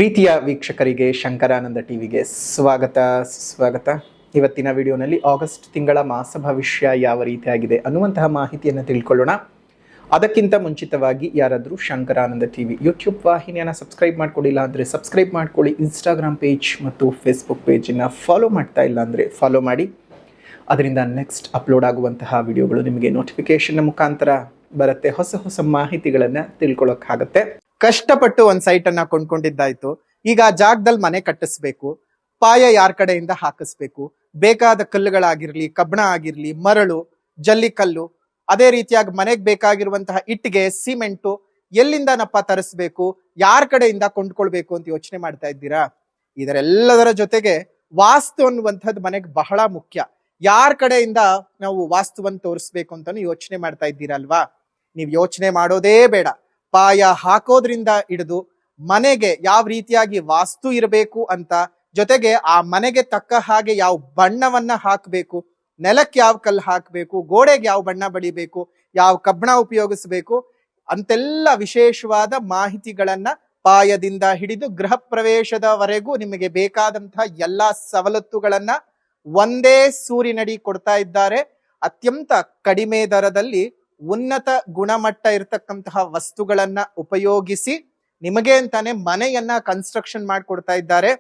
ಪ್ರೀತಿಯ ವೀಕ್ಷಕರಿಗೆ ಶಂಕರಾನಂದ ಟಿವಿಗೆ ಸ್ವಾಗತ. ಇವತ್ತಿನ ವಿಡಿಯೋನಲ್ಲಿ ಆಗಸ್ಟ್ ತಿಂಗಳ ಮಾಸ ಭವಿಷ್ಯ ಯಾವ ರೀತಿಯಾಗಿದೆ ಅನ್ನುವಂತಹ ಮಾಹಿತಿಯನ್ನು ತಿಳ್ಕೊಳ್ಳೋಣ. ಅದಕ್ಕಿಂತ ಮುಂಚಿತವಾಗಿ ಯಾರಾದರೂ ಶಂಕರಾನಂದ ಟಿವಿ ಯೂಟ್ಯೂಬ್ ವಾಹಿನಿಯನ್ನು ಸಬ್ಸ್ಕ್ರೈಬ್ ಮಾಡ್ಕೊಳ್ಳಿಲ್ಲ ಅಂದರೆ ಸಬ್ಸ್ಕ್ರೈಬ್ ಮಾಡ್ಕೊಳ್ಳಿ. ಇನ್ಸ್ಟಾಗ್ರಾಮ್ ಪೇಜ್ ಮತ್ತು ಫೇಸ್ಬುಕ್ ಪೇಜನ್ನು ಫಾಲೋ ಮಾಡ್ತಾ ಇಲ್ಲ ಅಂದರೆ ಫಾಲೋ ಮಾಡಿ. ಅದರಿಂದ ನೆಕ್ಸ್ಟ್ ಅಪ್ಲೋಡ್ ಆಗುವಂತಹ ವಿಡಿಯೋಗಳು ನಿಮಗೆ ನೋಟಿಫಿಕೇಶನ್ ಮುಖಾಂತರ ಬರುತ್ತೆ. ಹೊಸ ಮಾಹಿತಿಗಳನ್ನು ತಿಳ್ಕೊಳ್ಳೋಕ್ಕಾಗತ್ತೆ. ಕಷ್ಟಪಟ್ಟು ಒಂದು ಸೈಟನ್ನು ಕೊಂಡ್ಕೊಂಡಿದ್ದಾಯ್ತು. ಈಗ ಆ ಜಾಗದಲ್ಲಿ ಮನೆ ಕಟ್ಟಿಸ್ಬೇಕು. ಪಾಯ ಯಾರ ಕಡೆಯಿಂದ ಹಾಕಿಸ್ಬೇಕು, ಬೇಕಾದ ಕಲ್ಲುಗಳಾಗಿರ್ಲಿ, ಕಬ್ಬಣ ಆಗಿರ್ಲಿ, ಮರಳು, ಜಲ್ಲಿಕಲ್ಲು, ಅದೇ ರೀತಿಯಾಗಿ ಮನೆಗೆ ಬೇಕಾಗಿರುವಂತಹ ಇಟ್ಟಿಗೆ, ಸಿಮೆಂಟು ಎಲ್ಲಿಂದನಪ್ಪ ತರಿಸ್ಬೇಕು, ಯಾರ ಕಡೆಯಿಂದ ಕೊಂಡ್ಕೊಳ್ಬೇಕು ಅಂತ ಯೋಚನೆ ಮಾಡ್ತಾ ಇದ್ದೀರಾ? ಇದರೆಲ್ಲದರ ಜೊತೆಗೆ ವಾಸ್ತು ಅನ್ನುವಂಥದ್ದು ಮನೆಗೆ ಬಹಳ ಮುಖ್ಯ. ಯಾರ ಕಡೆಯಿಂದ ನಾವು ವಾಸ್ತುವನ್ನು ತೋರಿಸ್ಬೇಕು ಅಂತಾನು ಯೋಚನೆ ಮಾಡ್ತಾ ಇದ್ದೀರಲ್ವಾ? ನೀವು ಯೋಚನೆ ಮಾಡೋದೇ ಬೇಡ. ಪಾಯ ಹಾಕೋದ್ರಿಂದ ಹಿಡಿದು ಮನೆಗೆ ಯಾವ ರೀತಿಯಾಗಿ ವಾಸ್ತು ಇರಬೇಕು ಅಂತ, ಜೊತೆಗೆ ಆ ಮನೆಗೆ ತಕ್ಕ ಹಾಗೆ ಯಾವ ಬಣ್ಣವನ್ನ ಹಾಕಬೇಕು, ನೆಲಕ್ಕೆ ಯಾವ ಕಲ್ಲು ಹಾಕಬೇಕು, ಗೋಡೆಗೆ ಯಾವ ಬಣ್ಣ ಬಡಿಬೇಕು, ಯಾವ ಕಬ್ಬಣ ಉಪಯೋಗಿಸಬೇಕು ಅಂತೆಲ್ಲ ವಿಶೇಷವಾದ ಮಾಹಿತಿಗಳನ್ನ ಪಾಯದಿಂದ ಹಿಡಿದು ಗೃಹ ಪ್ರವೇಶದವರೆಗೂ ನಿಮಗೆ ಬೇಕಾದಂತಹ ಎಲ್ಲಾ ಸವಲತ್ತುಗಳನ್ನ ಒಂದೇ ಸೂರಿನಡಿ ಕೊಡ್ತಾ ಇದ್ದಾರೆ. ಅತ್ಯಂತ ಕಡಿಮೆ ದರದಲ್ಲಿ ಉನ್ನತ ಗುಣಮಟ್ಟ ಇರತಕ್ಕಂತಹ ವಸ್ತುಗಳನ್ನ ಉಪಯೋಗಿಸಿ ನಿಮಗೆ ಅಂತಾನೆ ಮನೆಯನ್ನ ಕನ್ಸ್ಟ್ರಕ್ಷನ್ ಮಾಡಿಕೊಡ್ತಾ ಇದ್ದಾರೆ.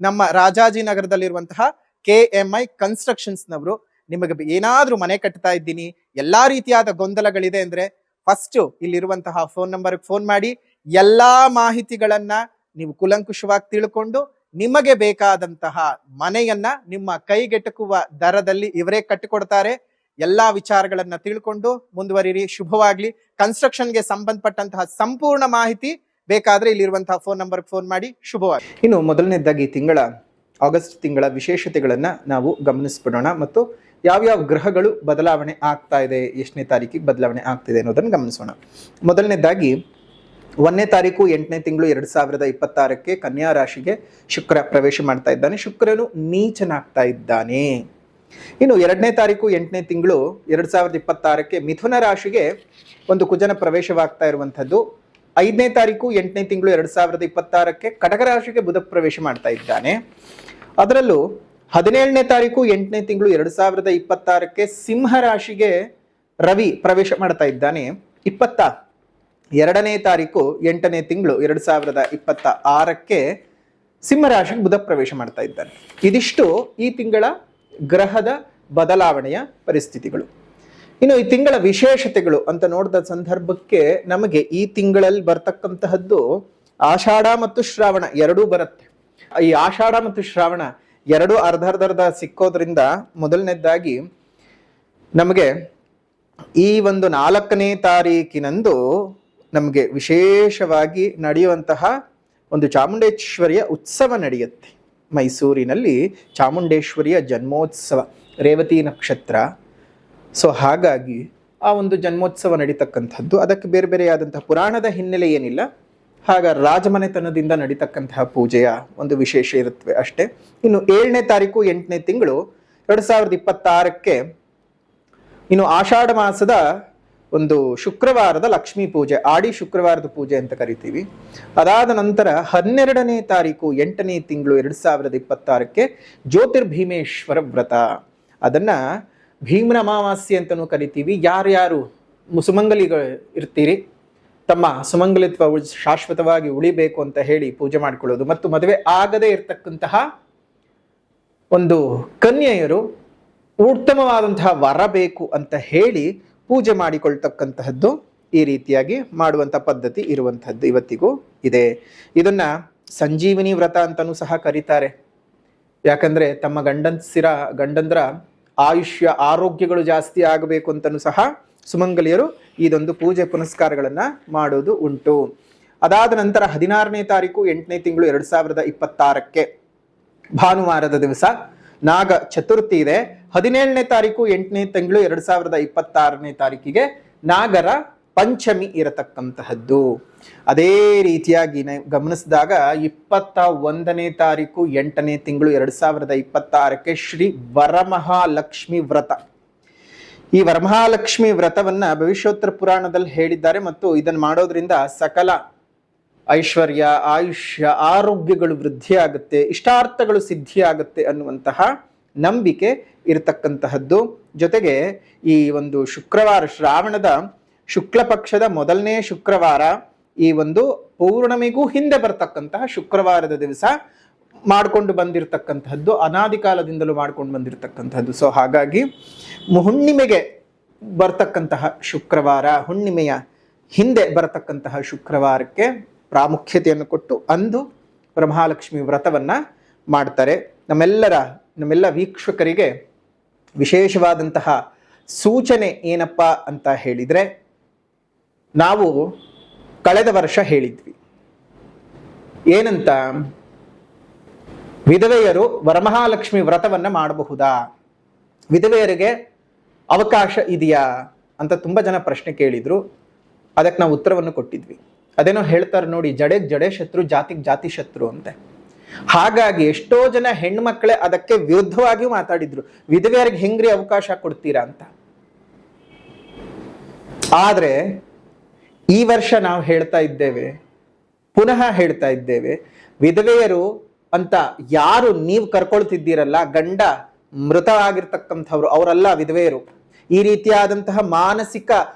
ನಮ್ಮ ರಾಜಾಜಿನಗರದಲ್ಲಿರುವಂತಹ KMI ಕನ್ಸ್ಟ್ರಕ್ಷನ್ಸ್ ನವರು ನಿಮಗೆ ಏನಾದ್ರೂ ಮನೆ ಕಟ್ತಾ ಇದ್ದೀನಿ, ಎಲ್ಲಾ ರೀತಿಯಾದ ಗೊಂದಲಗಳಿದೆ ಅಂದ್ರೆ ಫಸ್ಟ್ ಇಲ್ಲಿರುವಂತಹ ಫೋನ್ ನಂಬರ್ಗೆ ಫೋನ್ ಮಾಡಿ ಎಲ್ಲಾ ಮಾಹಿತಿಗಳನ್ನ ನೀವು ಕುಲಂಕುಷವಾಗಿ ತಿಳ್ಕೊಂಡು ನಿಮಗೆ ಬೇಕಾದಂತಹ ಮನೆಯನ್ನ ನಿಮ್ಮ ಕೈಗೆಟಕುವ ದರದಲ್ಲಿ ಇವರೇ ಕಟ್ಟಿಕೊಡ್ತಾರೆ. ಎಲ್ಲಾ ವಿಚಾರಗಳನ್ನ ತಿಳ್ಕೊಂಡು ಮುಂದುವರಿರಿ. ಶುಭವಾಗ್ಲಿ. ಕನ್ಸ್ಟ್ರಕ್ಷನ್ಗೆ ಸಂಬಂಧಪಟ್ಟಂತಹ ಸಂಪೂರ್ಣ ಮಾಹಿತಿ ಬೇಕಾದ್ರೆ ಇಲ್ಲಿರುವಂತಹ ಫೋನ್ ನಂಬರ್ಗೆ ಫೋನ್ ಮಾಡಿ. ಶುಭವಾಗಿ. ಇನ್ನು ಮೊದಲನೇದಾಗಿ ಆಗಸ್ಟ್ ತಿಂಗಳ ವಿಶೇಷತೆಗಳನ್ನ ನಾವು ಗಮನಿಸ್ಬಿಡೋಣ ಮತ್ತು ಯಾವ್ಯಾವ ಗ್ರಹಗಳು ಬದಲಾವಣೆ ಆಗ್ತಾ ಇದೆ, ಎಷ್ಟನೇ ತಾರೀಕಿಗೆ ಬದಲಾವಣೆ ಆಗ್ತಿದೆ ಅನ್ನೋದನ್ನು ಗಮನಿಸೋಣ. ಮೊದಲನೇದಾಗಿ 1ನೇ ತಾರೀಕು 8ನೇ ತಿಂಗಳು 2026 ಕನ್ಯಾ ರಾಶಿಗೆ ಶುಕ್ರ ಪ್ರವೇಶ ಮಾಡ್ತಾ ಇದ್ದಾನೆ. ಶುಕ್ರನು ನೀಚನಾಗ್ತಾ ಇದ್ದಾನೆ. ಇನ್ನು 2ನೇ ತಾರೀಕು 8ನೇ ತಿಂಗಳು 2026 ಮಿಥುನ ರಾಶಿಗೆ ಒಂದು ಕುಜನ ಪ್ರವೇಶವಾಗ್ತಾ ಇರುವಂಥದ್ದು. 5ನೇ ತಾರೀಕು 8ನೇ ತಿಂಗಳು 2026 ಕಟಕ ರಾಶಿಗೆ ಬುಧ ಪ್ರವೇಶ ಮಾಡ್ತಾ ಇದ್ದಾನೆ. ಅದರಲ್ಲೂ 17ನೇ ತಾರೀಕು 8ನೇ ತಿಂಗಳು 2026 ಸಿಂಹ ರಾಶಿಗೆ ರವಿ ಪ್ರವೇಶ ಮಾಡ್ತಾ ಇದ್ದಾನೆ. 22ನೇ ತಾರೀಕು 8ನೇ ತಿಂಗಳು 2026 ಸಿಂಹ ರಾಶಿಗೆ ಬುಧ ಪ್ರವೇಶ ಮಾಡ್ತಾ ಇದ್ದಾನೆ. ಇದಿಷ್ಟು ಈ ತಿಂಗಳ ಗ್ರಹದ ಬದಲಾವಣೆಯ ಪರಿಸ್ಥಿತಿಗಳು. ಇನ್ನು ಈ ತಿಂಗಳ ವಿಶೇಷತೆಗಳು ಅಂತ ನೋಡಿದ ಸಂದರ್ಭಕ್ಕೆ ನಮಗೆ ಈ ತಿಂಗಳಲ್ಲಿ ಬರ್ತಕ್ಕಂತಹದ್ದು ಆಷಾಢ ಮತ್ತು ಶ್ರಾವಣ ಎರಡೂ ಬರುತ್ತೆ. ಈ ಆಷಾಢ ಮತ್ತು ಶ್ರಾವಣ ಎರಡು ಅರ್ಧ ಸಿಕ್ಕೋದ್ರಿಂದ ಮೊದಲನೇದಾಗಿ ನಮಗೆ ಈ ಒಂದು 4ನೇ ತಾರೀಕಿನಂದು ನಮಗೆ ವಿಶೇಷವಾಗಿ ನಡೆಯುವಂತಹ ಒಂದು ಚಾಮುಂಡೇಶ್ವರಿಯ ಉತ್ಸವ ನಡೆಯುತ್ತೆ. ಮೈಸೂರಿನಲ್ಲಿ ಚಾಮುಂಡೇಶ್ವರಿಯ ಜನ್ಮೋತ್ಸವ, ರೇವತಿ ನಕ್ಷತ್ರ. ಸೊ ಹಾಗಾಗಿ ಆ ಒಂದು ಜನ್ಮೋತ್ಸವ ನಡೀತಕ್ಕಂಥದ್ದು. ಅದಕ್ಕೆ ಬೇರೆ ಬೇರೆಯಾದಂತಹ ಪುರಾಣದ ಹಿನ್ನೆಲೆ ಏನಿಲ್ಲ. ರಾಜಮನೆತನದಿಂದ ನಡೀತಕ್ಕಂತಹ ಪೂಜೆಯ ಒಂದು ವಿಶೇಷ ಇರುತ್ತವೆ ಅಷ್ಟೇ. ಇನ್ನು 7ನೇ ತಾರೀಕು 8ನೇ ತಿಂಗಳು 2026 ಇನ್ನು ಆಷಾಢ ಮಾಸದ ಒಂದು ಶುಕ್ರವಾರದ ಲಕ್ಷ್ಮೀ ಪೂಜೆ, ಆಡಿ ಶುಕ್ರವಾರದ ಪೂಜೆ ಅಂತ ಕರಿತೀವಿ. ಅದಾದ ನಂತರ 12ನೇ ತಾರೀಕು 8ನೇ ತಿಂಗಳು 2026 ಜ್ಯೋತಿರ್ಭೀಮೇಶ್ವರ ವ್ರತ. ಅದನ್ನ ಭೀಮನ ಅಮಾವಾಸ್ಯೆ ಅಂತಲೂ ಕರಿತೀವಿ. ಯಾರ್ಯಾರು ಸುಮಂಗಲಿಗಳು ಇರ್ತೀರಿ, ತಮ್ಮ ಸುಮಂಗಲಿತ್ವ ಶಾಶ್ವತವಾಗಿ ಉಳಿಬೇಕು ಅಂತ ಹೇಳಿ ಪೂಜೆ ಮಾಡ್ಕೊಳ್ಳೋದು ಮತ್ತು ಮದುವೆ ಆಗದೇ ಇರತಕ್ಕಂತಹ ಒಂದು ಕನ್ಯೆಯರು ಉತ್ತಮವಾದಂತಹ ವರ ಬೇಕು ಅಂತ ಹೇಳಿ ಪೂಜೆ ಮಾಡಿಕೊಳ್ತಕ್ಕಂತಹದ್ದು ಈ ರೀತಿಯಾಗಿ ಮಾಡುವಂಥ ಪದ್ಧತಿ ಇರುವಂತಹದ್ದು ಇವತ್ತಿಗೂ ಇದೆ. ಇದನ್ನ ಸಂಜೀವಿನಿ ವ್ರತ ಅಂತಲೂ ಸಹ ಕರೀತಾರೆ. ಯಾಕಂದ್ರೆ ತಮ್ಮ ಗಂಡಂದ್ರ ಆಯುಷ್ಯ ಆರೋಗ್ಯಗಳು ಜಾಸ್ತಿ ಆಗಬೇಕು ಅಂತಲೂ ಸಹ ಸುಮಂಗಲಿಯರು ಇದೊಂದು ಪೂಜೆ ಪುನಸ್ಕಾರಗಳನ್ನ ಮಾಡೋದು ಉಂಟು. ಅದಾದ ನಂತರ 16ನೇ ತಾರೀಕು 8ನೇ ತಿಂಗಳು 2026 ಭಾನುವಾರದ ದಿವಸ ನಾಗ ಚತುರ್ಥಿ ಇದೆ. 17ನೇ ತಾರೀಕು 8ನೇ ತಿಂಗಳು 2026 ನಾಗರ ಪಂಚಮಿ ಇರತಕ್ಕಂತಹದ್ದು. ಅದೇ ರೀತಿಯಾಗಿ ಗಮನಿಸಿದಾಗ 21ನೇ ತಾರೀಕು 8ನೇ ತಿಂಗಳು 2026 ಶ್ರೀ ವರಮಹಾಲಕ್ಷ್ಮಿ ವ್ರತ. ಈ ವರಮಹಾಲಕ್ಷ್ಮಿ ವ್ರತವನ್ನ ಭವಿಷ್ಯೋತ್ತರ ಪುರಾಣದಲ್ಲಿ ಹೇಳಿದ್ದಾರೆ ಮತ್ತು ಇದನ್ನು ಮಾಡೋದ್ರಿಂದ ಸಕಲ ಐಶ್ವರ್ಯ, ಆಯುಷ್ಯ, ಆರೋಗ್ಯಗಳು ವೃದ್ಧಿಯಾಗುತ್ತೆ, ಇಷ್ಟಾರ್ಥಗಳು ಸಿದ್ಧಿಯಾಗುತ್ತೆ ಅನ್ನುವಂತಹ ನಂಬಿಕೆ ಇರತಕ್ಕಂತಹದ್ದು. ಜೊತೆಗೆ ಈ ಒಂದು ಶುಕ್ರವಾರ, ಶ್ರಾವಣದ ಶುಕ್ಲ ಪಕ್ಷದ ಮೊದಲನೇ ಶುಕ್ರವಾರ, ಈ ಒಂದು ಪೌರ್ಣಮಿಗೂ ಹಿಂದೆ ಬರ್ತಕ್ಕಂತಹ ಶುಕ್ರವಾರದ ದಿವಸ ಮಾಡಿಕೊಂಡು ಬಂದಿರತಕ್ಕಂತಹದ್ದು, ಅನಾದಿ ಕಾಲದಿಂದಲೂ ಮಾಡ್ಕೊಂಡು ಬಂದಿರತಕ್ಕಂತಹದ್ದು. ಸೊ ಹಾಗಾಗಿ ಹುಣ್ಣಿಮೆಗೆ ಬರ್ತಕ್ಕಂತಹ ಶುಕ್ರವಾರ, ಹುಣ್ಣಿಮೆಯ ಹಿಂದೆ ಬರತಕ್ಕಂತಹ ಶುಕ್ರವಾರಕ್ಕೆ ಪ್ರಾಮುಖ್ಯತೆಯನ್ನು ಕೊಟ್ಟು ಅಂದು ವರಮಹಾಲಕ್ಷ್ಮಿ ವ್ರತವನ್ನ ಮಾಡ್ತಾರೆ. ನಮ್ಮೆಲ್ಲ ವೀಕ್ಷಕರಿಗೆ ವಿಶೇಷವಾದಂತಹ ಸೂಚನೆ ಏನಪ್ಪ ಅಂತ ಹೇಳಿದ್ರೆ, ನಾವು ಕಳೆದ ವರ್ಷ ಹೇಳಿದ್ವಿ ಏನಂತ, ವಿಧವೆಯರು ವರಮಹಾಲಕ್ಷ್ಮಿ ವ್ರತವನ್ನ ಮಾಡಬಹುದಾ, ವಿಧವೆಯರಿಗೆ ಅವಕಾಶ ಇದೆಯಾ ಅಂತ ತುಂಬಾ ಜನ ಪ್ರಶ್ನೆ ಕೇಳಿದ್ರು. ಅದಕ್ಕೆ ನಾವು ಉತ್ತರವನ್ನು ಕೊಟ್ಟಿದ್ವಿ. ಅದೇನೋ ಹೇಳ್ತಾರೆ ನೋಡಿ, ಜಡೆಗೆ ಜಡೆ ಶತ್ರು, ಜಾತಿಗೆ ಜಾತಿ ಶತ್ರು ಅಂತೆ. ಹಾಗಾಗಿ ಎಷ್ಟೋ ಜನ ಹೆಣ್ಮಕ್ಳೇ ಅದಕ್ಕೆ ವಿರುದ್ಧವಾಗಿಯೂ ಮಾತಾಡಿದ್ರು, ವಿಧವೆಯರಿಗೆ ಹೆಂಗ್ರಿ ಅವಕಾಶ ಕೊಡ್ತೀರಾ ಅಂತ. ಆದ್ರೆ ಈ ವರ್ಷ ನಾವು ಹೇಳ್ತಾ ಇದ್ದೇವೆ, ಪುನಃ ಹೇಳ್ತಾ ಇದ್ದೇವೆ, ವಿಧವೆಯರು ಅಂತ ಯಾರು ನೀವು ಕರ್ಕೊಳ್ತಿದ್ದೀರಲ್ಲ, ಗಂಡ ಮೃತ ಆಗಿರ್ತಕ್ಕಂಥವ್ರು ಅವರಲ್ಲ ವಿಧವೆಯರು. ಈ ರೀತಿಯಾದಂತಹ ಮಾನಸಿಕ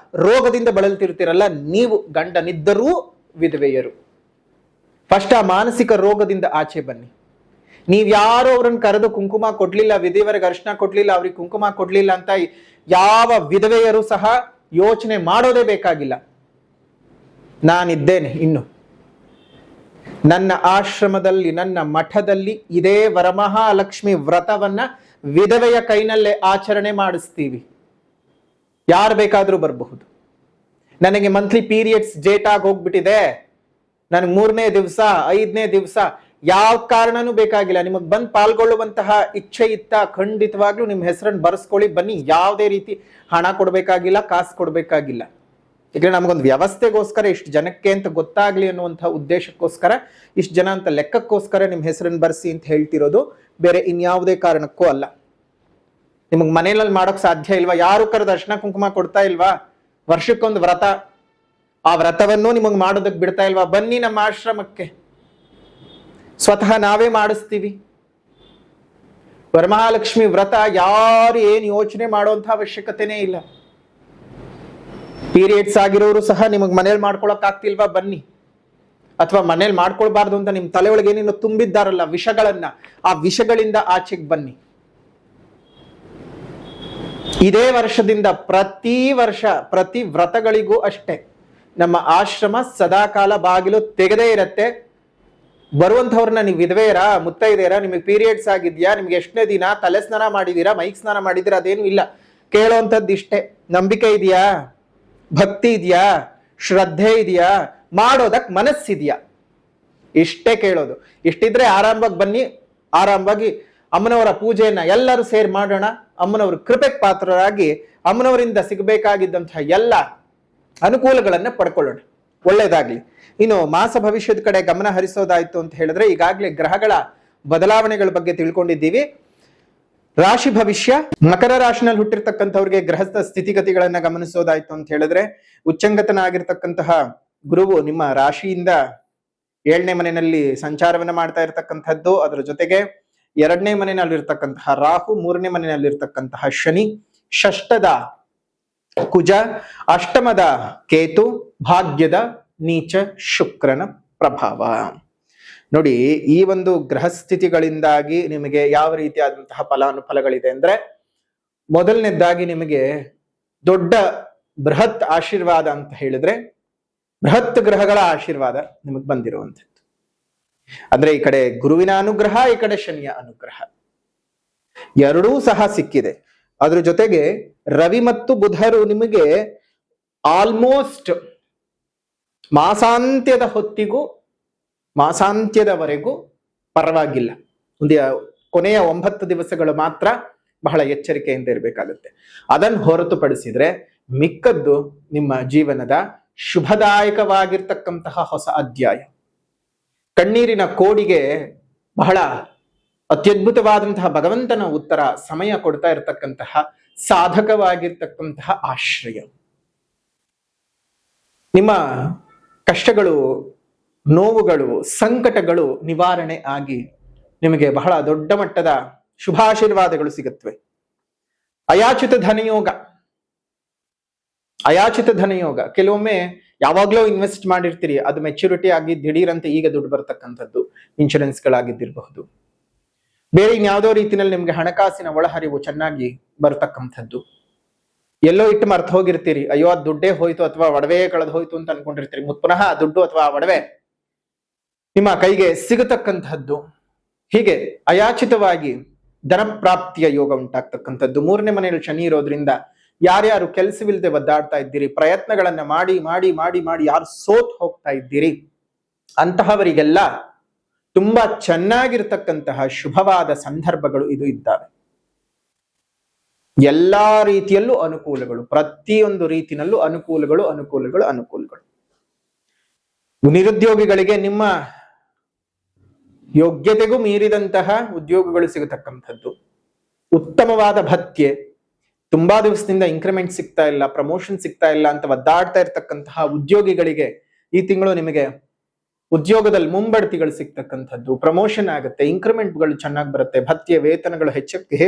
ರೋಗದಿಂದ ಬಳಲ್ತಿರ್ತೀರಲ್ಲ ನೀವು, ಗಂಡನಿದ್ದರೂ ವಿಧವೆಯರು. ಫಸ್ಟ್ ಆ ಮಾನಸಿಕ ರೋಗದಿಂದ ಆಚೆ ಬನ್ನಿ. ನೀವ್ಯಾರೋ ಅವ್ರನ್ನ ಕರೆದು ಕುಂಕುಮ ಕೊಡ್ಲಿಲ್ಲ, ವಿಧವೆಯರಿಗೆ ಅರ್ಶನ ಕೊಡ್ಲಿಲ್ಲ, ಅವ್ರಿಗೆ ಕುಂಕುಮ ಕೊಡ್ಲಿಲ್ಲ ಅಂತ ಯಾವ ವಿಧವೆಯರು ಸಹ ಯೋಚನೆ ಮಾಡೋದೇ ಬೇಕಾಗಿಲ್ಲ. ನಾನಿದ್ದೇನೆ, ಇನ್ನು ನನ್ನ ಆಶ್ರಮದಲ್ಲಿ, ನನ್ನ ಮಠದಲ್ಲಿ ಇದೇ ವರಮಹಾಲಕ್ಷ್ಮಿ ವ್ರತವನ್ನ ವಿಧವೆಯ ಕೈನಲ್ಲೇ ಆಚರಣೆ ಮಾಡಿಸ್ತೀವಿ. ಯಾರು ಬೇಕಾದ್ರೂ ಬರಬಹುದು. ನನಗೆ ಮಂತ್ಲಿ ಪೀರಿಯಡ್ಸ್ ಡೇಟ್ ಆಗಿ ಹೋಗ್ಬಿಟ್ಟಿದೆ, ನನಗೆ 3ನೇ ದಿವಸ 5ನೇ ದಿವಸ, ಯಾವ ಕಾರಣನೂ ಬೇಕಾಗಿಲ್ಲ. ನಿಮಗೆ ಬಂದು ಪಾಲ್ಗೊಳ್ಳುವಂತಹ ಇಚ್ಛೆ ಇತ್ತ ಖಂಡಿತವಾಗ್ಲೂ ನಿಮ್ಮ ಹೆಸರನ್ನು ಬರೆಸ್ಕೊಳ್ಳಿ, ಬನ್ನಿ. ಯಾವುದೇ ರೀತಿ ಹಣ ಕೊಡ್ಬೇಕಾಗಿಲ್ಲ, ಕಾಸು ಕೊಡ್ಬೇಕಾಗಿಲ್ಲ. ಯಾಕಂದ್ರೆ ನಮಗೊಂದು ವ್ಯವಸ್ಥೆಗೋಸ್ಕರ, ಇಷ್ಟು ಜನಕ್ಕೆ ಅಂತ ಗೊತ್ತಾಗ್ಲಿ ಅನ್ನುವಂತಹ ಉದ್ದೇಶಕ್ಕೋಸ್ಕರ, ಇಷ್ಟು ಜನ ಅಂತ ಲೆಕ್ಕಕ್ಕೋಸ್ಕರ ನಿಮ್ಮ ಹೆಸರನ್ನು ಬರೆಸಿ ಅಂತ ಹೇಳ್ತಿರೋದು, ಬೇರೆ ಇನ್ಯಾವುದೇ ಕಾರಣಕ್ಕೂ ಅಲ್ಲ. ನಿಮಗೆ ಮನೆಯಲ್ಲಿ ಮಾಡೋಕ್ ಸಾಧ್ಯ ಇಲ್ವಾ? ಯಾರು ಕರೆದು ಅರ್ಶನ ಕುಂಕುಮ ಕೊಡ್ತಾ ಇಲ್ವಾ? ವರ್ಷಕ್ಕೊಂದು ವ್ರತ, ಆ ವ್ರತವನ್ನು ನಿಮಗೆ ಮಾಡೋದಕ್ಕೆ ಬಿಡ್ತಾ ಇಲ್ವಾ? ಬನ್ನಿ ನಮ್ಮ ಆಶ್ರಮಕ್ಕೆ, ಸ್ವತಃ ನಾವೇ ಮಾಡಿಸ್ತೀವಿ. ವರಮಹಾಲಕ್ಷ್ಮಿ ವ್ರತ ಯಾರು ಏನು ಯೋಚನೆ ಮಾಡುವಂತಹ ಅವಶ್ಯಕತೆನೇ ಇಲ್ಲ. ಪೀರಿಯಡ್ಸ್ ಆಗಿರೋರು ಸಹ ನಿಮಗೆ ಮನೇಲಿ ಮಾಡ್ಕೊಳಕ್ ಆಗ್ತಿಲ್ವಾ? ಬನ್ನಿ. ಅಥವಾ ಮನೇಲಿ ಮಾಡ್ಕೊಳ್ಬಾರ್ದು ಅಂತ ನಿಮ್ ತಲೆ ಒಳಗೆ ಏನೇನೋ ತುಂಬಿದ್ದಾರಲ್ಲ ವಿಷಗಳನ್ನ, ಆ ವಿಷಗಳಿಂದ ಆಚೆಗೆ ಬನ್ನಿ. ಇದೇ ವರ್ಷದಿಂದ ಪ್ರತಿ ವರ್ಷ ಪ್ರತಿ ವ್ರತಗಳಿಗೂ ಅಷ್ಟೇ ನಮ್ಮ ಆಶ್ರಮ ಸದಾಕಾಲ ಬಾಗಿಲು ತೆಗೆದೇ ಇರತ್ತೆ. ಬರುವಂಥವ್ರನ್ನ ನೀವು ವಿಧವೆಯರಾ, ಮುತ್ತೈದೆಯರಾ, ನಿಮಗೆ ಪೀರಿಯಡ್ಸ್ ಆಗಿದ್ಯಾ, ನಿಮ್ಗೆ ಎಷ್ಟನೇ ದಿನ, ತಲೆ ಸ್ನಾನ ಮಾಡಿದೀರಾ, ಮೈಕ್ ಸ್ನಾನ ಮಾಡಿದೀರಾ, ಅದೇನು ಇಲ್ಲ. ಕೇಳೋವಂಥದ್ದು ಇಷ್ಟೇ, ನಂಬಿಕೆ ಇದೆಯಾ, ಭಕ್ತಿ ಇದೆಯಾ, ಶ್ರದ್ಧೆ ಇದೆಯಾ, ಮಾಡೋದಕ್ ಮನಸ್ಸಿದೆಯಾ, ಇಷ್ಟೇ ಕೇಳೋದು. ಇಷ್ಟಿದ್ರೆ ಆರಾಮವಾಗಿ ಬನ್ನಿ, ಆರಾಮವಾಗಿ ಅಮ್ಮನವರ ಪೂಜೆಯನ್ನ ಎಲ್ಲರೂ ಸೇರಿ ಮಾಡೋಣ. ಅಮ್ಮನವರ ಕೃಪೆಗೆ ಪಾತ್ರರಾಗಿ ಅಮ್ಮನವರಿಂದ ಸಿಗಬೇಕಾಗಿದ್ದಂತಹ ಎಲ್ಲ ಅನುಕೂಲಗಳನ್ನ ಪಡ್ಕೊಳ್ಳೋಣ. ಒಳ್ಳೇದಾಗ್ಲಿ. ಇನ್ನು ಮಾಸ ಭವಿಷ್ಯದ ಕಡೆ ಗಮನ ಹರಿಸೋದಾಯ್ತು ಅಂತ ಹೇಳಿದ್ರೆ, ಈಗಾಗಲೇ ಗ್ರಹಗಳ ಬದಲಾವಣೆಗಳ ಬಗ್ಗೆ ತಿಳ್ಕೊಂಡಿದ್ದೀವಿ. ರಾಶಿ ಭವಿಷ್ಯ, ಮಕರ ರಾಶಿನಲ್ಲಿ ಹುಟ್ಟಿರ್ತಕ್ಕಂಥವ್ರಿಗೆ ಗ್ರಹಸ್ಥ ಸ್ಥಿತಿಗತಿಗಳನ್ನ ಗಮನಿಸೋದಾಯ್ತು ಅಂತ ಹೇಳಿದ್ರೆ, ಉಚ್ಚಂಗತನಾಗಿರ್ತಕ್ಕಂತಹ ಗುರುವು ನಿಮ್ಮ ರಾಶಿಯಿಂದ 7ನೇ ಮನೆಯಲ್ಲಿ ಸಂಚಾರವನ್ನ ಮಾಡ್ತಾ ಇರತಕ್ಕಂಥದ್ದು. ಅದರ ಜೊತೆಗೆ 2ನೇ ಮನೆಯಲ್ಲಿರ್ತಕ್ಕಂತಹ ರಾಹು, 3ನೇ ಮನೆಯಲ್ಲಿರ್ತಕ್ಕಂತಹ ಶನಿ, ಷಷ್ಠದ ಕುಜ, ಅಷ್ಟಮದ ಕೇತು, ಭಾಗ್ಯದ ನೀಚ ಶುಕ್ರನ ಪ್ರಭಾವ. ನೋಡಿ, ಈ ಒಂದು ಗ್ರಹ ಸ್ಥಿತಿಗಳಿಂದಾಗಿ ನಿಮಗೆ ಯಾವ ರೀತಿಯಾದಂತಹ ಫಲಾನುಫಲಗಳಿದೆ ಅಂದ್ರೆ, ಮೊದಲನೇದಾಗಿ ನಿಮಗೆ ದೊಡ್ಡ ಬೃಹತ್ ಆಶೀರ್ವಾದ ಅಂತ ಹೇಳಿದ್ರೆ, ಬೃಹತ್ ಗ್ರಹಗಳ ಆಶೀರ್ವಾದ ನಿಮಗೆ ಬಂದಿರುವಂಥದ್ದು. ಅಂದ್ರೆ ಈ ಕಡೆ ಗುರುವಿನ ಅನುಗ್ರಹ, ಈ ಕಡೆ ಶನಿಯ ಅನುಗ್ರಹ ಎರಡೂ ಸಹ ಸಿಕ್ಕಿದೆ. ಅದ್ರ ಜೊತೆಗೆ ರವಿ ಮತ್ತು ಬುಧರು ನಿಮಗೆ ಆಲ್ಮೋಸ್ಟ್ ಮಾಸಾಂತ್ಯದ ಹೊತ್ತಿಗೂ, ಮಾಸಾಂತ್ಯದವರೆಗೂ ಪರವಾಗಿಲ್ಲ. ಕೊನೆಯ 9 ದಿವಸಗಳು ಮಾತ್ರ ಬಹಳ ಎಚ್ಚರಿಕೆಯಿಂದ ಇರಬೇಕಾಗುತ್ತೆ. ಅದನ್ನು ಹೊರತುಪಡಿಸಿದ್ರೆ ಮಿಕ್ಕದ್ದು ನಿಮ್ಮ ಜೀವನದ ಶುಭದಾಯಕವಾಗಿರ್ತಕ್ಕಂತಹ ಹೊಸ ಅಧ್ಯಾಯ. ಕಣ್ಣೀರಿನ ಕೋಡಿಗೆ ಬಹಳ ಅತ್ಯದ್ಭುತವಾದಂತಹ ಭಗವಂತನ ಉತ್ತರ ಸಮಯ ಕೊಡ್ತಾ ಇರತಕ್ಕಂತಹ ಸಾಧಕವಾಗಿರ್ತಕ್ಕಂತಹ ಆಶ್ರಯ. ನಿಮ್ಮ ಕಷ್ಟಗಳು ನೋವುಗಳು, ಸಂಕಟಗಳು ನಿವಾರಣೆ ಆಗಿ ನಿಮಗೆ ಬಹಳ ದೊಡ್ಡ ಮಟ್ಟದ ಶುಭಾಶೀರ್ವಾದಗಳು ಸಿಗುತ್ತವೆ. ಅಯಾಚಿತ ಧನಯೋಗ ಕೆಲವೊಮ್ಮೆ ಯಾವಾಗ್ಲೂ ಇನ್ವೆಸ್ಟ್ ಮಾಡಿರ್ತೀರಿ, ಅದು ಮೆಚುರಿಟಿ ಆಗಿ ದಿಢೀರಂತೆ ಈಗ ದುಡ್ಡು ಬರ್ತಕ್ಕಂಥದ್ದು, ಇನ್ಶೂರೆನ್ಸ್ ಗಳಾಗಿದ್ದಿರಬಹುದು, ಬೇರೆ ಇನ್ಯಾವುದೋ ರೀತಿಯಲ್ಲಿ ನಿಮ್ಗೆ ಹಣಕಾಸಿನ ಒಳಹರಿವು ಚೆನ್ನಾಗಿ ಬರ್ತಕ್ಕಂಥದ್ದು. ಎಲ್ಲೋ ಇಟ್ಟು ಮರ್ತು ಹೋಗಿರ್ತೀರಿ, ಅಯ್ಯೋ ಅದು ದುಡ್ಡೇ ಹೋಯ್ತು ಅಥವಾ ಒಡವೆ ಕಳೆದು ಹೋಯ್ತು ಅಂತ ಅನ್ಕೊಂಡಿರ್ತೀರಿ. ಪುನಃ ದುಡ್ಡು ಅಥವಾ ಒಡವೆ ನಿಮ್ಮ ಕೈಗೆ ಸಿಗತಕ್ಕಂಥದ್ದು. ಹೀಗೆ ಅಯಾಚಿತವಾಗಿ ಧನ ಪ್ರಾಪ್ತಿಯ ಯೋಗ ಉಂಟಾಗ್ತಕ್ಕಂಥದ್ದು. 3ನೇ ಮನೆಯಲ್ಲಿ ಶನಿ ಇರೋದ್ರಿಂದ ಯಾರ್ಯಾರು ಕೆಲಸವಿಲ್ಲದೆ ಒದ್ದಾಡ್ತಾ ಇದ್ದೀರಿ, ಪ್ರಯತ್ನಗಳನ್ನ ಮಾಡಿ ಮಾಡಿ ಮಾಡಿ ಮಾಡಿ ಯಾರು ಸೋತ್ ಹೋಗ್ತಾ ಇದ್ದೀರಿ, ಅಂತಹವರಿಗೆಲ್ಲ ತುಂಬಾ ಚೆನ್ನಾಗಿರ್ತಕ್ಕಂತಹ ಶುಭವಾದ ಸಂದರ್ಭಗಳು ಇದು ಇದ್ದಾವೆ. ಎಲ್ಲಾ ರೀತಿಯಲ್ಲೂ ಅನುಕೂಲಗಳು, ಪ್ರತಿಯೊಂದು ರೀತಿಯಲ್ಲೂ ಅನುಕೂಲಗಳು. ನಿರುದ್ಯೋಗಿಗಳಿಗೆ ನಿಮ್ಮ ಯೋಗ್ಯತೆಗೂ ಮೀರಿದಂತಹ ಉದ್ಯೋಗಗಳು ಸಿಗತಕ್ಕಂಥದ್ದು. ಉತ್ತಮವಾದ ಭತ್ಯೆ, ತುಂಬಾ ದಿವಸದಿಂದ ಇನ್ಕ್ರಿಮೆಂಟ್ ಸಿಗ್ತಾ ಇಲ್ಲ, ಪ್ರಮೋಷನ್ ಸಿಗ್ತಾ ಇಲ್ಲ ಅಂತ ಒದ್ದಾಡ್ತಾ ಇರ್ತಕ್ಕಂತಹ ಉದ್ಯೋಗಿಗಳಿಗೆ ಈ ತಿಂಗಳು ನಿಮಗೆ ಉದ್ಯೋಗದಲ್ಲಿ ಮುಂಬಡ್ತಿಗಳು ಸಿಗ್ತಕ್ಕಂಥದ್ದು, ಪ್ರಮೋಷನ್ ಆಗುತ್ತೆ, ಇನ್ಕ್ರಿಮೆಂಟ್ಗಳು ಚೆನ್ನಾಗಿ ಬರುತ್ತೆ, ಭತ್ಯೆ ವೇತನಗಳು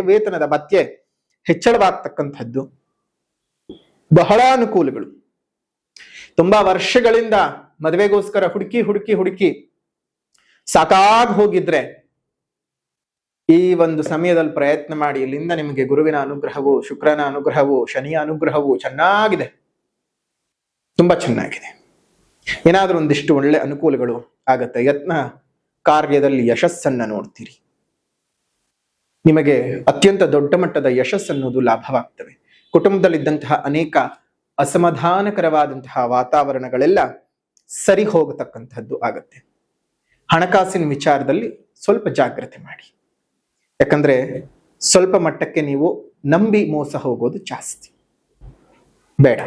ವೇತನದ ಭತ್ಯೆ ಹೆಚ್ಚಳವಾಗ್ತಕ್ಕಂಥದ್ದು. ಬಹಳ ಅನುಕೂಲಗಳು. ತುಂಬಾ ವರ್ಷಗಳಿಂದ ಮದುವೆಗೋಸ್ಕರ ಹುಡುಕಿ ಸಾಕಾಗಿ ಹೋಗಿದ್ರೆ ಈ ಒಂದು ಸಮಯದಲ್ಲಿ ಪ್ರಯತ್ನ ಮಾಡಿ. ಇಲ್ಲಿಂದ ನಿಮಗೆ ಗುರುವಿನ ಅನುಗ್ರಹವು, ಶುಕ್ರನ ಅನುಗ್ರಹವು, ಶನಿಯ ಅನುಗ್ರಹವು ಚೆನ್ನಾಗಿದೆ, ತುಂಬಾ ಚೆನ್ನಾಗಿದೆ. ಏನಾದ್ರೂ ಒಂದಿಷ್ಟು ಒಳ್ಳೆ ಅನುಕೂಲಗಳು ಆಗತ್ತೆ. ಯತ್ನ ಕಾರ್ಯದಲ್ಲಿ ಯಶಸ್ಸನ್ನ ನೋಡ್ತೀರಿ. ನಿಮಗೆ ಅತ್ಯಂತ ದೊಡ್ಡ ಮಟ್ಟದ ಯಶಸ್ಸನ್ನುವುದು ಲಾಭವಾಗ್ತವೆ. ಕುಟುಂಬದಲ್ಲಿದ್ದಂತಹ ಅನೇಕ ಅಸಮಾಧಾನಕರವಾದಂತಹ ವಾತಾವರಣಗಳೆಲ್ಲ ಸರಿ ಹೋಗತಕ್ಕಂಥದ್ದು ಆಗತ್ತೆ. ಹಣಕಾಸಿನ ವಿಚಾರದಲ್ಲಿ ಸ್ವಲ್ಪ ಜಾಗ್ರತೆ ಮಾಡಿ. ಯಾಕಂದ್ರೆ ಸ್ವಲ್ಪ ಮಟ್ಟಕ್ಕೆ ನೀವು ನಂಬಿ ಮೋಸ ಹೋಗೋದು ಜಾಸ್ತಿ ಬೇಡ.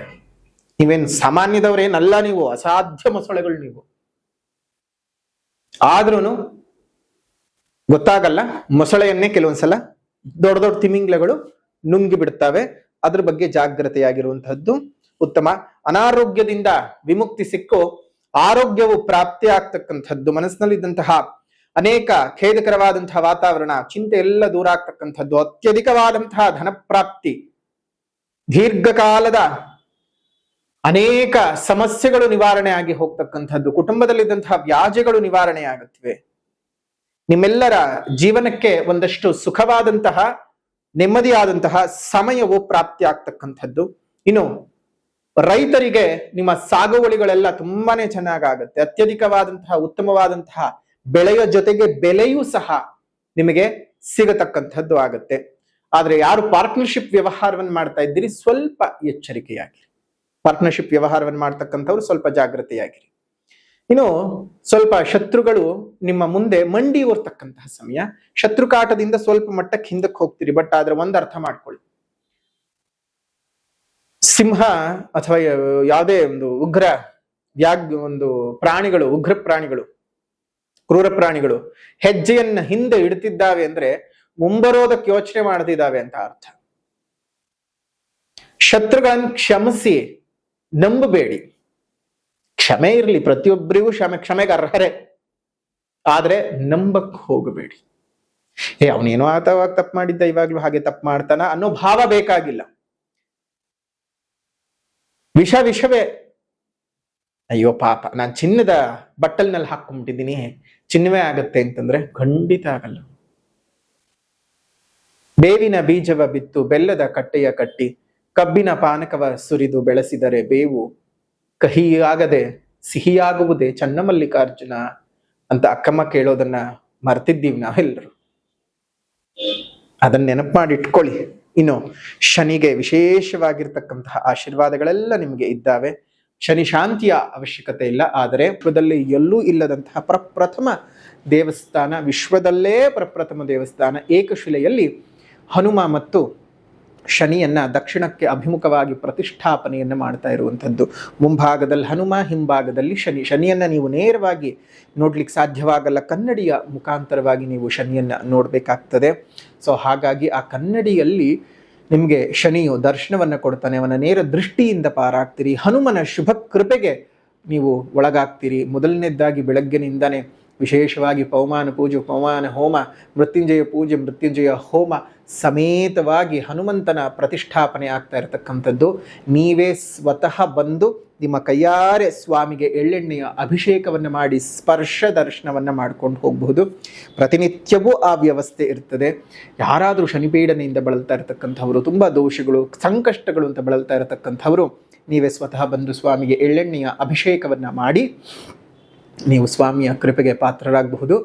ನೀವೇನು ಸಾಮಾನ್ಯದವರೇನಲ್ಲ, ನೀವು ಅಸಾಧ್ಯ ಮೊಸಳೆಗಳು ನೀವು. ಆದ್ರೂ ಗೊತ್ತಾಗಲ್ಲ, ಮೊಸಳೆಯನ್ನೇ ಕೆಲವೊಂದ್ಸಲ ದೊಡ್ಡ ದೊಡ್ಡ ತಿಮಿಂಗ್ಲಗಳು ನುಂಗಿ ಬಿಡ್ತವೆ. ಅದ್ರ ಬಗ್ಗೆ ಜಾಗ್ರತೆಯಾಗಿರುವಂತಹದ್ದು ಉತ್ತಮ. ಅನಾರೋಗ್ಯದಿಂದ ವಿಮುಕ್ತಿ ಸಿಕ್ಕು ಆರೋಗ್ಯವು ಪ್ರಾಪ್ತಿ ಆಗ್ತಕ್ಕಂಥದ್ದು. ಮನಸ್ಸಿನಲ್ಲಿದ್ದಂತಹ ಅನೇಕ ಖೇದಕರವಾದಂತಹ ವಾತಾವರಣ, ಚಿಂತೆ ಎಲ್ಲ ದೂರ ಆಗ್ತಕ್ಕಂಥದ್ದು. ಅತ್ಯಧಿಕವಾದಂತಹ ಧನ ಪ್ರಾಪ್ತಿ, ದೀರ್ಘಕಾಲದ ಅನೇಕ ಸಮಸ್ಯೆಗಳು ನಿವಾರಣೆ ಆಗಿ ಹೋಗ್ತಕ್ಕಂಥದ್ದು. ಕುಟುಂಬದಲ್ಲಿದ್ದಂತಹ ವ್ಯಾಜ್ಯಗಳು ನಿವಾರಣೆ ಆಗುತ್ತವೆ. ನಿಮ್ಮೆಲ್ಲರ ಜೀವನಕ್ಕೆ ಒಂದಷ್ಟು ಸುಖವಾದಂತಹ ನೆಮ್ಮದಿಯಾದಂತಹ ಸಮಯವು ಪ್ರಾಪ್ತಿ ಆಗ್ತಕ್ಕಂಥದ್ದು. ಇನ್ನು ರೈತರಿಗೆ ನಿಮ್ಮ ಸಾಗುವಳಿಗಳೆಲ್ಲ ತುಂಬಾನೇ ಚೆನ್ನಾಗಾಗತ್ತೆ. ಅತ್ಯಧಿಕವಾದಂತಹ ಉತ್ತಮವಾದಂತಹ ಬೆಳೆಯ ಜೊತೆಗೆ ಬೆಲೆಯೂ ಸಹ ನಿಮಗೆ ಸಿಗತಕ್ಕಂಥದ್ದು ಆಗತ್ತೆ. ಆದ್ರೆ ಯಾರು ಪಾರ್ಟ್ನರ್ಶಿಪ್ ವ್ಯವಹಾರವನ್ನು ಮಾಡ್ತಾ ಇದ್ದೀರಿ, ಸ್ವಲ್ಪ ಎಚ್ಚರಿಕೆಯಾಗಿರಿ. ಪಾರ್ಟ್ನರ್ಶಿಪ್ ವ್ಯವಹಾರವನ್ನು ಮಾಡ್ತಕ್ಕಂಥವ್ರು ಸ್ವಲ್ಪ ಜಾಗೃತೆಯಾಗಿರಿ. ಇನ್ನು ಸ್ವಲ್ಪ ಶತ್ರುಗಳು ನಿಮ್ಮ ಮುಂದೆ ಮಂಡಿ ಓರ್ತಕ್ಕಂತಹ ಸಮಯ. ಶತ್ರುಕಾಟದಿಂದ ಸ್ವಲ್ಪ ಮಟ್ಟಕ್ಕೆ ಹಿಂದಕ್ಕೆ ಹೋಗ್ತೀರಿ. ಬಟ್ ಆದ್ರೆ ಒಂದು ಅರ್ಥ ಮಾಡ್ಕೊಳ್ಳಿ, ಸಿಂಹ ಅಥವಾ ಯಾವುದೇ ಒಂದು ಉಗ್ರ ಪ್ರಾಣಿಗಳು, ಕ್ರೂರ ಪ್ರಾಣಿಗಳು ಹೆಜ್ಜೆಯನ್ನ ಹಿಂದೆ ಇಡ್ತಿದ್ದಾವೆ ಅಂದ್ರೆ ಮುಂಬರೋದಕ್ಕೆ ಯೋಚನೆ ಮಾಡ್ತಿದ್ದಾವೆ ಅಂತ ಅರ್ಥ. ಶತ್ರುಗಳನ್ನು ಕ್ಷಮಿಸಿ, ನಂಬಬೇಡಿ. ಕ್ಷಮೆ ಇರಲಿ, ಪ್ರತಿಯೊಬ್ಬರಿಗೂ ಕ್ಷಮೆಗೆ ಅರ್ಹರೇ, ಆದ್ರೆ ನಂಬಕ್ ಹೋಗಬೇಡಿ. ಅವನೇನೋ ಆತವಾಗ ತಪ್ಪು ಮಾಡಿದ್ದ, ಇವಾಗ್ಲೂ ಹಾಗೆ ತಪ್ಪು ಮಾಡ್ತಾನ ಅನ್ನೋ ಭಾವ ಬೇಕಾಗಿಲ್ಲ. ವಿಷವೇ. ಅಯ್ಯೋ ಪಾಪ, ನಾನು ಚಿನ್ನದ ಬಟ್ಟಲ್ನಲ್ಲಿ ಹಾಕೊಂಡ್ಬಿಟ್ಟಿದ್ದೀನಿ, ಚಿನ್ನವೇ ಆಗತ್ತೆ ಅಂತಂದ್ರೆ ಖಂಡಿತ ಆಗಲ್ಲ. ಬೇವಿನ ಬೀಜವ ಬಿತ್ತು, ಬೆಲ್ಲದ ಕಟ್ಟೆಯ ಕಟ್ಟಿ, ಕಬ್ಬಿನ ಪಾನಕವ ಸುರಿದು ಬೆಳೆಸಿದರೆ ಬೇವು ಕಹಿಯಾಗದೆ ಸಿಹಿಯಾಗುವುದೇ ಚನ್ನಮಲ್ಲಿಕಾರ್ಜುನ ಅಂತ ಅಕ್ಕಮ್ಮ ಕೇಳೋದನ್ನ ಮರ್ತಿದ್ದೀವಿ ನಾವೆಲ್ಲರೂ. ಅದನ್ನ ನೆನಪು ಮಾಡಿ ಇಟ್ಕೊಳ್ಳಿ. ಇನ್ನು ಶನಿಗೆ ವಿಶೇಷವಾಗಿರ್ತಕ್ಕಂತಹ ಆಶೀರ್ವಾದಗಳೆಲ್ಲ ನಿಮಗೆ ಇದ್ದಾವೆ. ಶನಿ ಶಾಂತಿಯ ಅವಶ್ಯಕತೆ ಇಲ್ಲ, ಆದರೆ ವಿಶ್ವದಲ್ಲಿ ಎಲ್ಲೂ ಇಲ್ಲದಂತಹ ಪ್ರಪ್ರಥಮ ದೇವಸ್ಥಾನ, ವಿಶ್ವದಲ್ಲೇ ಪ್ರಪ್ರಥಮ ದೇವಸ್ಥಾನ ಏಕಶಿಲೆಯಲ್ಲಿ ಹನುಮ ಮತ್ತು ಶನಿಯನ್ನ ದಕ್ಷಿಣಕ್ಕೆ ಅಭಿಮುಖವಾಗಿ ಪ್ರತಿಷ್ಠಾಪನೆಯನ್ನ ಮಾಡ್ತಾ ಇರುವಂಥದ್ದು. ಮುಂಭಾಗದಲ್ಲಿ ಹನುಮ, ಹಿಂಭಾಗದಲ್ಲಿ ಶನಿ. ಶನಿಯನ್ನ ನೀವು ನೇರವಾಗಿ ನೋಡ್ಲಿಕ್ಕೆ ಸಾಧ್ಯವಾಗಲ್ಲ, ಕನ್ನಡಿಯ ಮುಖಾಂತರವಾಗಿ ನೀವು ಶನಿಯನ್ನ ನೋಡ್ಬೇಕಾಗ್ತದೆ. ಸೊ ಹಾಗಾಗಿ ಆ ಕನ್ನಡಿಯಲ್ಲಿ ನಿಮಗೆ ಶನಿಯು ದರ್ಶನವನ್ನ ಕೊಡ್ತಾನೆ, ಅವನ ನೇರ ದೃಷ್ಟಿಯಿಂದ ಪಾರಾಗ್ತೀರಿ. ಹನುಮನ ಶುಭ ಕೃಪೆಗೆ ನೀವು ಒಳಗಾಗ್ತೀರಿ. ಮೊದಲನೇದಾಗಿ ಬೆಳಗ್ಗಿನಿಂದನೇ ವಿಶೇಷವಾಗಿ ಪವಮಾನ ಪೂಜೆ, ಪವಮಾನ ಹೋಮ, ಮೃತ್ಯುಂಜಯ ಪೂಜೆ, ಮೃತ್ಯುಂಜಯ ಹೋಮ ಸಮೇತವಾಗಿ ಹನುಮಂತನ ಪ್ರತಿಷ್ಠಾಪನೆ ಆಗ್ತಾ ಇರತಕ್ಕಂಥದ್ದು. ನೀವೇ ಸ್ವತಃ ಬಂದು ನಿಮ್ಮ ಕೈಯಾರೆ ಸ್ವಾಮಿಗೆ ಎಳ್ಳೆಣ್ಣೆಯ ಅಭಿಷೇಕವನ್ನು ಮಾಡಿ ಸ್ಪರ್ಶ ದರ್ಶನವನ್ನು ಮಾಡ್ಕೊಂಡು ಹೋಗಬಹುದು. ಪ್ರತಿನಿತ್ಯವೂ ಆ ವ್ಯವಸ್ಥೆ ಇರ್ತದೆ. ಯಾರಾದರೂ ಶನಿಪೀಡನೆಯಿಂದ ಬಳಲ್ತಾ ಇರತಕ್ಕಂಥವರು, ತುಂಬ ದೋಷಗಳು, ಸಂಕಷ್ಟಗಳು ಅಂತ ಬಳಲ್ತಾ ಇರತಕ್ಕಂಥವರು, ನೀವೇ ಸ್ವತಃ ಬಂದು ಸ್ವಾಮಿಗೆ ಎಳ್ಳೆಣ್ಣೆಯ ಅಭಿಷೇಕವನ್ನು ಮಾಡಿ ನೀವು ಸ್ವಾಮಿಯ ಕೃಪೆಗೆ ಪಾತ್ರರಾಗಬಹುದು.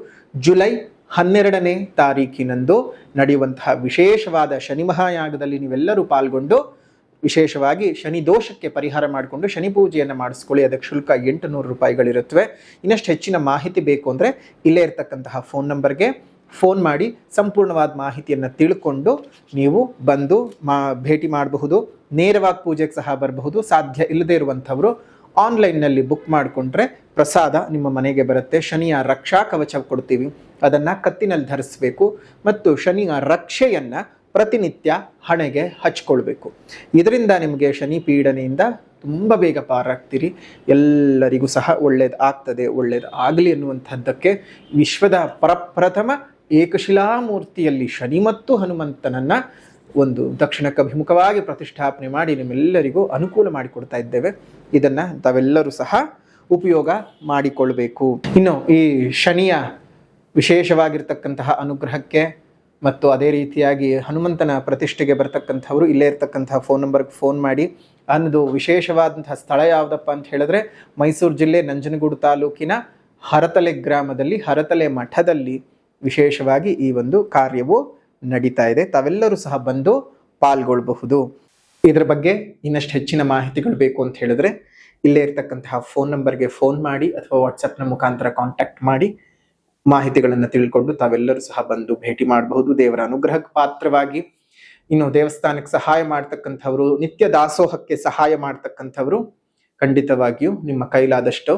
ಜುಲೈ 12ನೇ ತಾರೀಕಿನಂದು ನಡೆಯುವಂತಹ ವಿಶೇಷವಾದ ಶನಿ ಮಹಾಯಾಗದಲ್ಲಿ ನೀವೆಲ್ಲರೂ ಪಾಲ್ಗೊಂಡು ವಿಶೇಷವಾಗಿ ಶನಿ ದೋಷಕ್ಕೆ ಪರಿಹಾರ ಮಾಡಿಕೊಂಡು ಶನಿ ಪೂಜೆಯನ್ನು ಮಾಡಿಸ್ಕೊಳ್ಳಿ. ಅದಕ್ಕೆ ಶುಲ್ಕ 800 ರೂಪಾಯಿಗಳಿರುತ್ತವೆ. ಇನ್ನಷ್ಟು ಹೆಚ್ಚಿನ ಮಾಹಿತಿ ಬೇಕು ಅಂದರೆ ಇಲ್ಲೇ ಇರತಕ್ಕಂತಹ ಫೋನ್ ನಂಬರ್ಗೆ ಫೋನ್ ಮಾಡಿ ಸಂಪೂರ್ಣವಾದ ಮಾಹಿತಿಯನ್ನು ತಿಳ್ಕೊಂಡು ನೀವು ಬಂದು ಭೇಟಿ ಮಾಡಬಹುದು. ನೇರವಾಗಿ ಪೂಜೆಗೆ ಸಹ ಬರಬಹುದು. ಸಾಧ್ಯ ಇಲ್ಲದೆ ಇರುವಂಥವರು ಆನ್ಲೈನ್ನಲ್ಲಿ ಬುಕ್ ಮಾಡಿಕೊಂಡ್ರೆ ಪ್ರಸಾದ ನಿಮ್ಮ ಮನೆಗೆ ಬರುತ್ತೆ. ಶನಿಯ ರಕ್ಷಾ ಕವಚ ಕೊಡ್ತೀವಿ, ಅದನ್ನು ಕತ್ತಿನಲ್ಲಿ ಧರಿಸಬೇಕು ಮತ್ತು ಶನಿಯ ರಕ್ಷೆಯನ್ನು ಪ್ರತಿನಿತ್ಯ ಹಣೆಗೆ ಹಚ್ಕೊಳ್ಬೇಕು. ಇದರಿಂದ ನಿಮಗೆ ಶನಿ ಪೀಡನೆಯಿಂದ ತುಂಬ ಬೇಗ ಪಾರಾಗ್ತೀರಿ. ಎಲ್ಲರಿಗೂ ಸಹ ಒಳ್ಳೇದು ಆಗ್ತದೆ, ಒಳ್ಳೇದು ಆಗಲಿ ಅನ್ನುವಂಥದ್ದಕ್ಕೆ ವಿಶ್ವದ ಪ್ರಪ್ರಥಮ ಏಕಶಿಲಾಮೂರ್ತಿಯಲ್ಲಿ ಶನಿ ಮತ್ತು ಹನುಮಂತನನ್ನು ಒಂದು ದಕ್ಷಿಣಕ್ಕೆ ಅಭಿಮುಖವಾಗಿ ಪ್ರತಿಷ್ಠಾಪನೆ ಮಾಡಿ ನಿಮ್ಮೆಲ್ಲರಿಗೂ ಅನುಕೂಲ ಮಾಡಿಕೊಡ್ತಾ ಇದ್ದೇವೆ. ಇದನ್ನು ತಾವೆಲ್ಲರೂ ಸಹ ಉಪಯೋಗ ಮಾಡಿಕೊಳ್ಬೇಕು. ಇನ್ನು ಈ ಶನಿಯ ವಿಶೇಷವಾಗಿರ್ತಕ್ಕಂತಹ ಅನುಗ್ರಹಕ್ಕೆ ಮತ್ತು ಅದೇ ರೀತಿಯಾಗಿ ಹನುಮಂತನ ಪ್ರತಿಷ್ಠೆಗೆ ಬರ್ತಕ್ಕಂಥವರು ಇಲ್ಲೇ ಇರ್ತಕ್ಕಂತಹ ಫೋನ್ ನಂಬರ್ಗೆ ಫೋನ್ ಮಾಡಿ. ಅನ್ನೋದು ವಿಶೇಷವಾದಂತಹ ಸ್ಥಳ ಯಾವುದಪ್ಪ ಅಂತ ಹೇಳಿದ್ರೆ ಮೈಸೂರು ಜಿಲ್ಲೆ ನಂಜನಗೂಡು ತಾಲೂಕಿನ ಹರತಲೆ ಗ್ರಾಮದಲ್ಲಿ ಹರತಲೆ ಮಠದಲ್ಲಿ ವಿಶೇಷವಾಗಿ ಈ ಒಂದು ಕಾರ್ಯವು ನಡೀತಾ ಇದೆ. ತಾವೆಲ್ಲರೂ ಸಹ ಬಂದು ಪಾಲ್ಗೊಳ್ಳಬಹುದು. ಇದರ ಬಗ್ಗೆ ಇನ್ನಷ್ಟು ಹೆಚ್ಚಿನ ಮಾಹಿತಿಗಳು ಬೇಕು ಅಂತ ಹೇಳಿದ್ರೆ ಇಲ್ಲೇ ಇರ್ತಕ್ಕಂತಹ ಫೋನ್ ನಂಬರ್ಗೆ ಫೋನ್ ಮಾಡಿ ಅಥವಾ ವಾಟ್ಸಪ್ನ ಮುಖಾಂತರ ಕಾಂಟ್ಯಾಕ್ಟ್ ಮಾಡಿ ಮಾಹಿತಿಗಳನ್ನು ತಿಳ್ಕೊಂಡು ತಾವೆಲ್ಲರೂ ಸಹ ಬಂದು ಭೇಟಿ ಮಾಡಬಹುದು. ದೇವರ ಅನುಗ್ರಹಕ್ಕೆ ಪಾತ್ರವಾಗಿ ಇನ್ನು ದೇವಸ್ಥಾನಕ್ಕೆ ಸಹಾಯ ಮಾಡ್ತಕ್ಕಂಥವ್ರು, ನಿತ್ಯ ದಾಸೋಹಕ್ಕೆ ಸಹಾಯ ಮಾಡ್ತಕ್ಕಂಥವ್ರು ಖಂಡಿತವಾಗಿಯೂ ನಿಮ್ಮ ಕೈಲಾದಷ್ಟು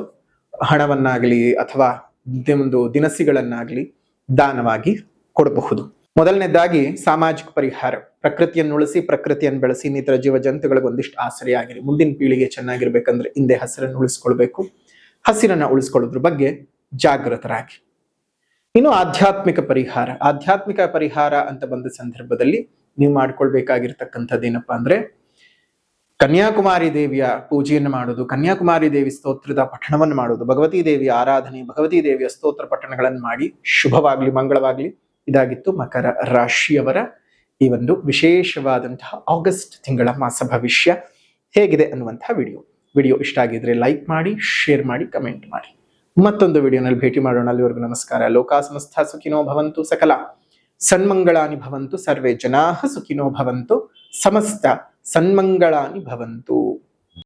ಹಣವನ್ನಾಗಲಿ ಅಥವಾ ಒಂದು ದಿನಸಿಗಳನ್ನಾಗಲಿ ದಾನವಾಗಿ ಕೊಡಬಹುದು. ಮೊದಲನೇದಾಗಿ ಸಾಮಾಜಿಕ ಪರಿಹಾರ. ಪ್ರಕೃತಿಯನ್ನು ಉಳಿಸಿ, ಪ್ರಕೃತಿಯನ್ನು ಬೆಳೆಸಿ, ಇನ್ನಿತರ ಜೀವ ಜಂತುಗಳಿಗೆ ಒಂದಿಷ್ಟು ಆಸರೆ ಆಗಿರಿ. ಮುಂದಿನ ಪೀಳಿಗೆ ಚೆನ್ನಾಗಿರ್ಬೇಕಂದ್ರೆ ಹಿಂದೆ ಹಸಿರನ್ನು ಉಳಿಸ್ಕೊಳ್ಬೇಕು. ಹಸಿರನ್ನ ಉಳಿಸ್ಕೊಳ್ಳೋದ್ರ ಬಗ್ಗೆ ಜಾಗೃತರಾಗಿ. ಇನ್ನು ಆಧ್ಯಾತ್ಮಿಕ ಪರಿಹಾರ. ಆಧ್ಯಾತ್ಮಿಕ ಪರಿಹಾರ ಅಂತ ಬಂದ ಸಂದರ್ಭದಲ್ಲಿ ನೀವು ಮಾಡ್ಕೊಳ್ಬೇಕಾಗಿರ್ತಕ್ಕಂಥದ್ದು ಏನಪ್ಪಾ ಅಂದ್ರೆ ಕನ್ಯಾಕುಮಾರಿ ದೇವಿಯ ಪೂಜೆಯನ್ನು ಮಾಡೋದು, ಕನ್ಯಾಕುಮಾರಿ ದೇವಿ ಸ್ತೋತ್ರದ ಪಠಣವನ್ನು ಮಾಡೋದು, ಭಗವತಿ ದೇವಿಯ ಆರಾಧನೆ, ಭಗವತಿ ದೇವಿಯ ಸ್ತೋತ್ರ ಪಠಣಗಳನ್ನು ಮಾಡಿ ಶುಭವಾಗ್ಲಿ, ಮಂಗಳವಾಗ್ಲಿ. ಇದಾಗಿತ್ತು ಮಕರ ರಾಶಿಯವರ ಈ ಒಂದು ವಿಶೇಷವಾದಂತಹ ಆಗಸ್ಟ್ ತಿಂಗಳ ಮಾಸ ಭವಿಷ್ಯ ಹೇಗಿದೆ ಅನ್ನುವಂತಹ ವಿಡಿಯೋ ಇಷ್ಟ ಆಗಿದ್ರೆ ಲೈಕ್ ಮಾಡಿ, ಶೇರ್ ಮಾಡಿ, ಕಮೆಂಟ್ ಮಾಡಿ. ಮತ್ತೊಂದು ವಿಡಿಯೋನಲ್ಲಿ ಭೇಟಿ ಮಾಡೋಣ. ಅಲ್ಲಿವರೆಗೂ ನಮಸ್ಕಾರ. ಲೋಕಾ ಸಮಸ್ತ ಸುಖಿನೋ ಭವಂತು, ಸಕಲ ಸನ್ಮಂಗಳಾನಿ ಭವಂತು, ಸರ್ವೇ ಜನಾಃ ಸುಖಿನೋ ಭವಂತು, ಸಮಸ್ತ ಸನ್ಮಂಗಳಾನಿ ಭವಂತು.